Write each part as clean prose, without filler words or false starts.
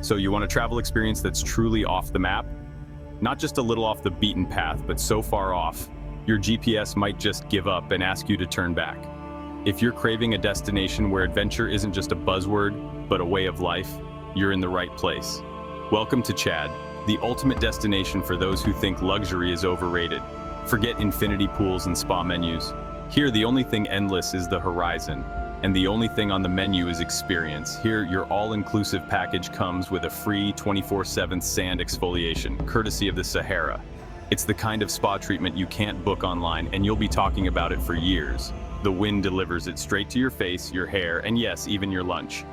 So you want a travel experience that's truly off the map? Not just a little off the beaten path, but so far off, your GPS might just give up and ask you to turn back. If you're craving a destination where adventure isn't just a buzzword, but a way of life, you're in the right place. Welcome to Chad, the ultimate destination for those who think luxury is overrated. Forget infinity pools and spa menus. Here, the only thing endless is the horizon, and the only thing on the menu is experience. Here, your all-inclusive package comes with a free 24/7 sand exfoliation, courtesy of the Sahara. It's the kind of spa treatment you can't book online, and you'll be talking about it for years. The wind delivers it straight to your face, your hair, and yes, even your lunch.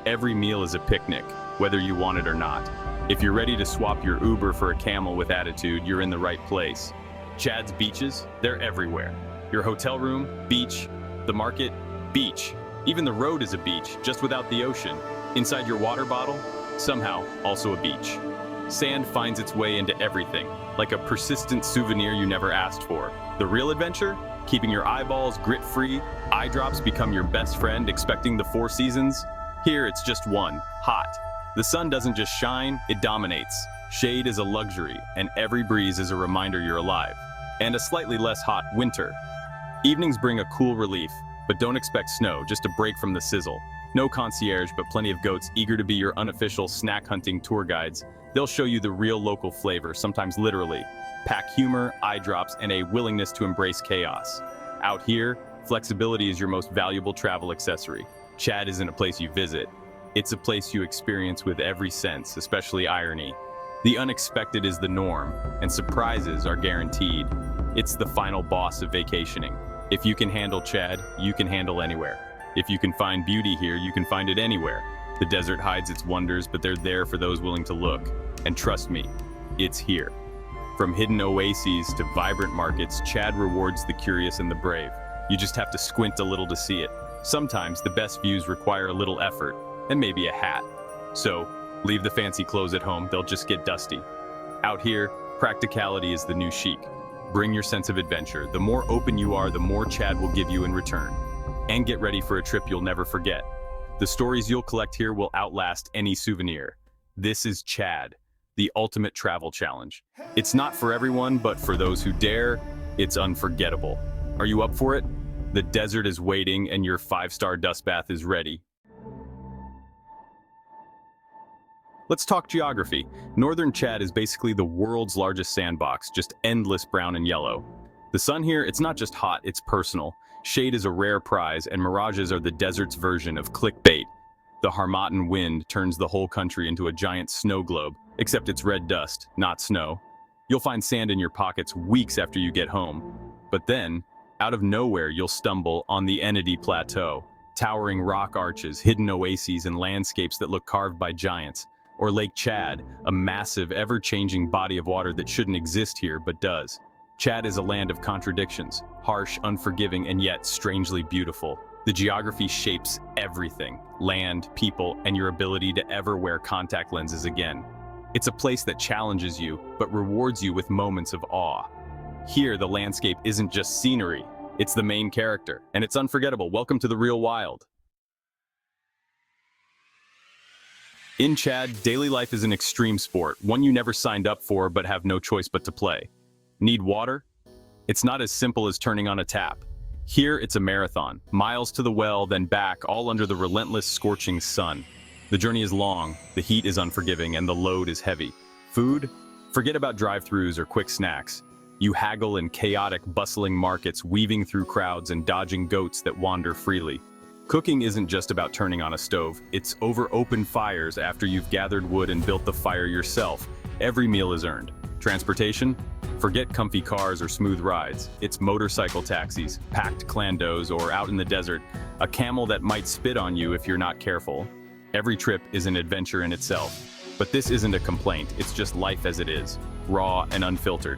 Every meal is a picnic, whether you want it or not. If you're ready to swap your Uber for a camel with attitude, you're in the right place. Chad's beaches, they're everywhere. Your hotel room, beach. The market, beach. Even the road is a beach, just without the ocean. Inside your water bottle, somehow also a beach. Sand finds its way into everything, like a persistent souvenir you never asked for. The real adventure? Keeping your eyeballs grit-free, eye drops become your best friend, expecting the 4 seasons? Here it's just one, hot. The sun doesn't just shine, it dominates. Shade is a luxury, and every breeze is a reminder you're alive. And a slightly less hot winter. Evenings bring a cool relief, but don't expect snow, just a break from the sizzle. No concierge, but plenty of goats eager to be your unofficial snack-hunting tour guides. They'll show you the real local flavor, sometimes literally. Pack humor, eye drops, and a willingness to embrace chaos. Out here, flexibility is your most valuable travel accessory. Chad isn't a place you visit. It's a place you experience with every sense, especially irony. The unexpected is the norm, and surprises are guaranteed. It's the final boss of vacationing. If you can handle Chad, you can handle anywhere. If you can find beauty here, you can find it anywhere. The desert hides its wonders, but they're there for those willing to look. And trust me, it's here. From hidden oases to vibrant markets, Chad rewards the curious and the brave. You just have to squint a little to see it. Sometimes the best views require a little effort, and maybe a hat. So, leave the fancy clothes at home, they'll just get dusty. Out here, practicality is the new chic. Bring your sense of adventure. The more open you are, the more Chad will give you in return. And get ready for a trip you'll never forget. The stories you'll collect here will outlast any souvenir. This is Chad, the ultimate travel challenge. It's not for everyone, but for those who dare, it's unforgettable. Are you up for it? The desert is waiting and your 5-star dust bath is ready. Let's talk geography. Northern Chad is basically the world's largest sandbox, just endless brown and yellow. The sun here, it's not just hot, it's personal. Shade is a rare prize, and mirages are the desert's version of clickbait. The Harmattan wind turns the whole country into a giant snow globe, except it's red dust, not snow. You'll find sand in your pockets weeks after you get home. But then, out of nowhere, you'll stumble on the Enedi Plateau. Towering rock arches, hidden oases, and landscapes that look carved by giants. Or Lake Chad, a massive, ever-changing body of water that shouldn't exist here, but does. Chad is a land of contradictions, harsh, unforgiving, and yet strangely beautiful. The geography shapes everything, land, people, and your ability to ever wear contact lenses again. It's a place that challenges you, but rewards you with moments of awe. Here, the landscape isn't just scenery, it's the main character, and it's unforgettable. Welcome to the real wild. In Chad, daily life is an extreme sport, one you never signed up for but have no choice but to play. Need water? It's not as simple as turning on a tap. Here, it's a marathon, miles to the well, then back, all under the relentless, scorching sun. The journey is long, the heat is unforgiving, and the load is heavy. Food? Forget about drive-thrus or quick snacks. You haggle in chaotic, bustling markets, weaving through crowds and dodging goats that wander freely. Cooking isn't just about turning on a stove, it's over open fires after you've gathered wood and built the fire yourself. Every meal is earned. Transportation? Forget comfy cars or smooth rides. It's motorcycle taxis, packed clandos, or out in the desert, a camel that might spit on you if you're not careful. Every trip is an adventure in itself. But this isn't a complaint, it's just life as it is, raw and unfiltered.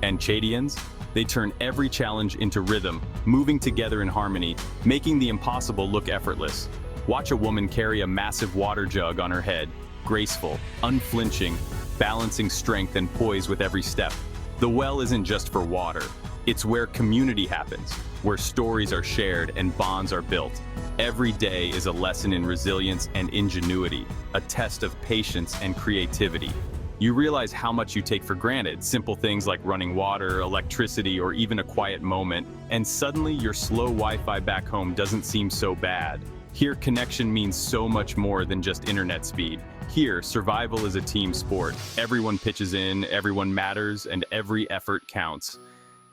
And Chadians? They turn every challenge into rhythm, moving together in harmony, making the impossible look effortless. Watch a woman carry a massive water jug on her head, graceful, unflinching, balancing strength and poise with every step. The well isn't just for water, it's where community happens. where stories are shared and bonds are built. Every day is a lesson in resilience and ingenuity, a test of patience and creativity. You realize how much you take for granted, simple things like running water, electricity, or even a quiet moment, and suddenly your slow Wi-Fi back home doesn't seem so bad. Here, connection means so much more than just internet speed. Here, survival is a team sport. Everyone pitches in, everyone matters, and every effort counts.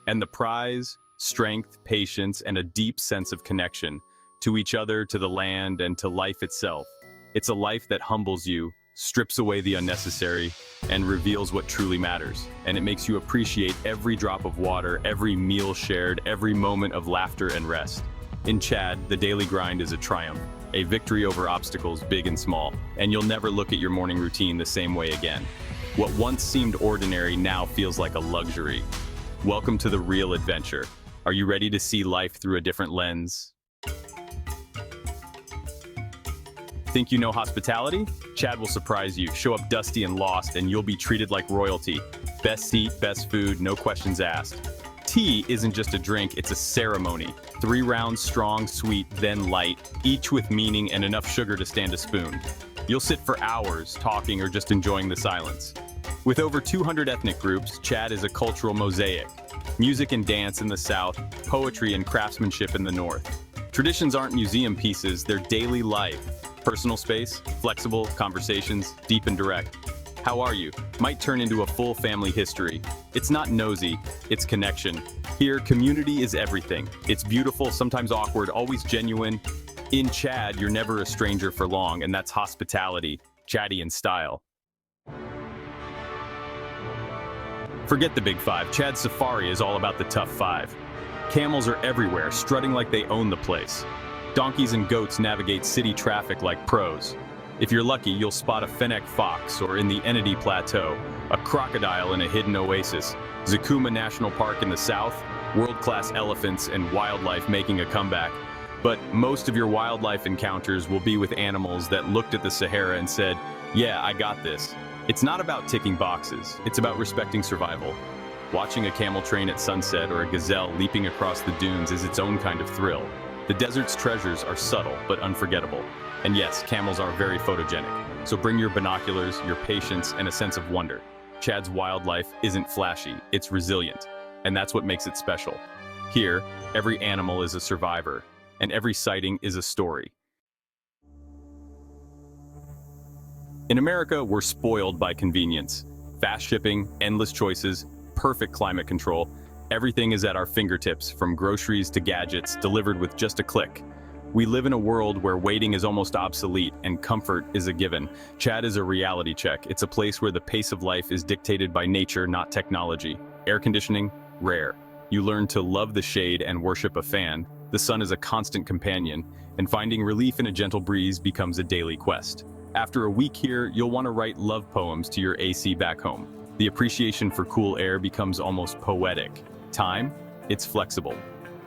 And the prize? Strength, patience, and a deep sense of connection to each other, to the land, and to life itself. It's a life that humbles you, strips away the unnecessary, and reveals what truly matters. And it makes you appreciate every drop of water, every meal shared, every moment of laughter and rest. In Chad, the daily grind is a triumph, a victory over obstacles big and small, and you'll never look at your morning routine the same way again. What once seemed ordinary now feels like a luxury. Welcome to the real adventure. Are you ready to see life through a different lens? Think you know hospitality? Chad will surprise you. Show up dusty and lost, and you'll be treated like royalty. Best seat, best food, no questions asked. Tea isn't just a drink, it's a ceremony. 3 rounds strong, sweet, then light, each with meaning and enough sugar to stand a spoon. You'll sit for hours, talking or just enjoying the silence. With over 200 ethnic groups, Chad is a cultural mosaic. Music and dance in the south, poetry and craftsmanship in the north. Traditions aren't museum pieces, they're daily life. Personal space, flexible, conversations, deep and direct. How are you? Might turn into a full family history. It's not nosy, it's connection. Here, community is everything. It's beautiful, sometimes awkward, always genuine. In Chad, you're never a stranger for long, and that's hospitality, chatty in style. Forget the big 5. Chad's safari is all about the tough 5. Camels are everywhere, strutting like they own the place. Donkeys and goats navigate city traffic like pros. If you're lucky, you'll spot a fennec fox, or in the Enedi Plateau, a crocodile in a hidden oasis. Zakuma National Park in the south, world-class elephants and wildlife making a comeback. But most of your wildlife encounters will be with animals that looked at the Sahara and said, "Yeah, I got this." It's not about ticking boxes, it's about respecting survival. Watching a camel train at sunset or a gazelle leaping across the dunes is its own kind of thrill. The desert's treasures are subtle but unforgettable. And yes, camels are very photogenic. So bring your binoculars, your patience, and a sense of wonder. Chad's wildlife isn't flashy, it's resilient. And that's what makes it special. Here, every animal is a survivor, and every sighting is a story. In America, we're spoiled by convenience. Fast shipping, endless choices, perfect climate control. Everything is at our fingertips, from groceries to gadgets, delivered with just a click. We live in a world where waiting is almost obsolete and comfort is a given. Chad is a reality check. It's a place where the pace of life is dictated by nature, not technology. Air conditioning? Rare. You learn to love the shade and worship a fan. The sun is a constant companion, and finding relief in a gentle breeze becomes a daily quest. After a week here, you'll want to write love poems to your AC back home. The appreciation for cool air becomes almost poetic. Time? It's flexible.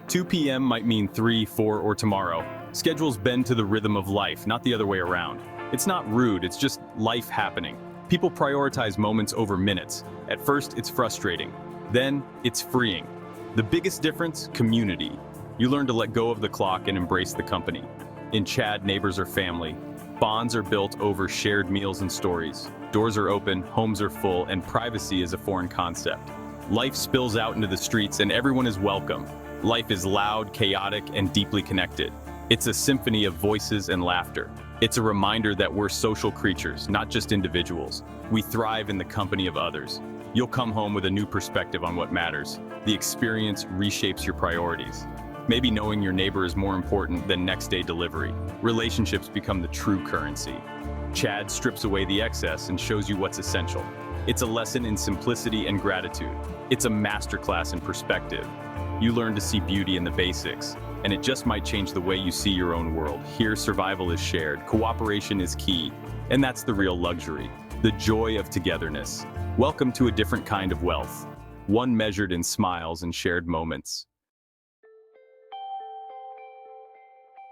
2 p.m. might mean 3, 4, or tomorrow. Schedules bend to the rhythm of life, not the other way around. It's not rude, it's just life happening. People prioritize moments over minutes. At first, it's frustrating. Then, it's freeing. The biggest difference? Community. You learn to let go of the clock and embrace the company. In Chad, neighbors are family. Bonds are built over shared meals and stories. Doors are open, homes are full, and privacy is a foreign concept. Life spills out into the streets and everyone is welcome. Life is loud, chaotic, and deeply connected. It's a symphony of voices and laughter. It's a reminder that we're social creatures, not just individuals. We thrive in the company of others. You'll come home with a new perspective on what matters. The experience reshapes your priorities. Maybe knowing your neighbor is more important than next-day delivery. Relationships become the true currency. Chad strips away the excess and shows you what's essential. It's a lesson in simplicity and gratitude. It's a masterclass in perspective. You learn to see beauty in the basics, and it just might change the way you see your own world. Here, survival is shared, cooperation is key, and that's the real luxury, the joy of togetherness. Welcome to a different kind of wealth, one measured in smiles and shared moments.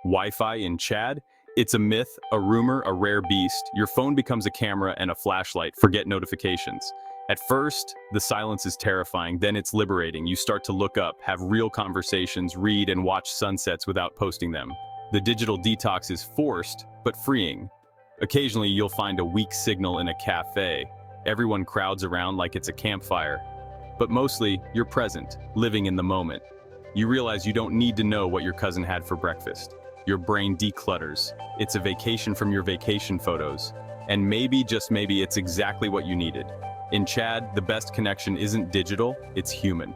Wi-Fi in Chad? It's a myth, a rumor, a rare beast. Your phone becomes a camera and a flashlight. Forget notifications. At first, the silence is terrifying, then it's liberating. You start to look up, have real conversations, read and watch sunsets without posting them. The digital detox is forced, but freeing. Occasionally, you'll find a weak signal in a cafe. Everyone crowds around like it's a campfire. But mostly, you're present, living in the moment. You realize you don't need to know what your cousin had for breakfast. Your brain declutters. It's a vacation from your vacation photos. And maybe, just maybe, it's exactly what you needed. In Chad, the best connection isn't digital, it's human.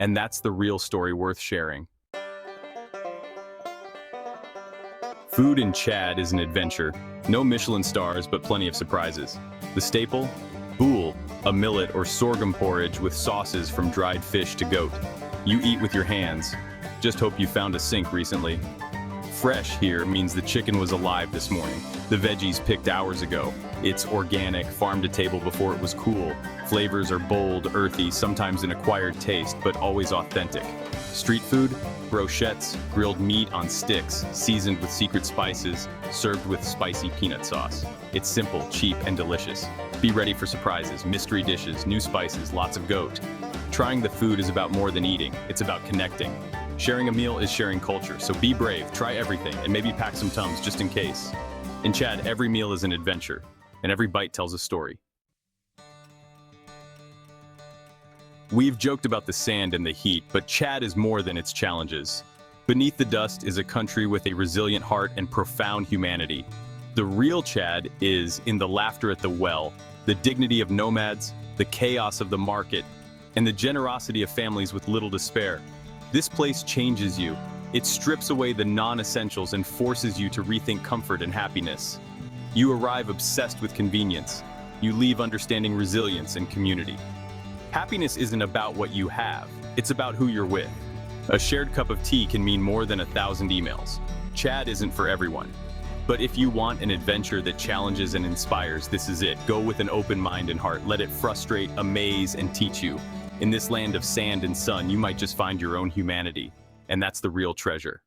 And that's the real story worth sharing. Food in Chad is an adventure. No Michelin stars, but plenty of surprises. The staple? Boule, a millet or sorghum porridge with sauces from dried fish to goat. You eat with your hands. Just hope you found a sink recently. Fresh here means the chicken was alive this morning. The veggies picked hours ago. It's organic, farm to table before it was cool. Flavors are bold, earthy, sometimes an acquired taste, but always authentic. Street food? Brochettes, grilled meat on sticks, seasoned with secret spices, served with spicy peanut sauce. It's simple, cheap, and delicious. Be ready for surprises, mystery dishes, new spices, lots of goat. Trying the food is about more than eating, it's about connecting. Sharing a meal is sharing culture, so be brave, try everything, and maybe pack some Tums just in case. In Chad, every meal is an adventure, and every bite tells a story. We've joked about the sand and the heat, but Chad is more than its challenges. Beneath the dust is a country with a resilient heart and profound humanity. The real Chad is in the laughter at the well, the dignity of nomads, the chaos of the market, and the generosity of families with little to spare. This place changes you. It strips away the non-essentials and forces you to rethink comfort and happiness. You arrive obsessed with convenience. You leave understanding resilience and community. Happiness isn't about what you have, it's about who you're with. A shared cup of tea can mean more than 1,000 emails. Chad isn't for everyone. But if you want an adventure that challenges and inspires, this is it. Go with an open mind and heart. Let it frustrate, amaze, and teach you. In this land of sand and sun, you might just find your own humanity, and that's the real treasure.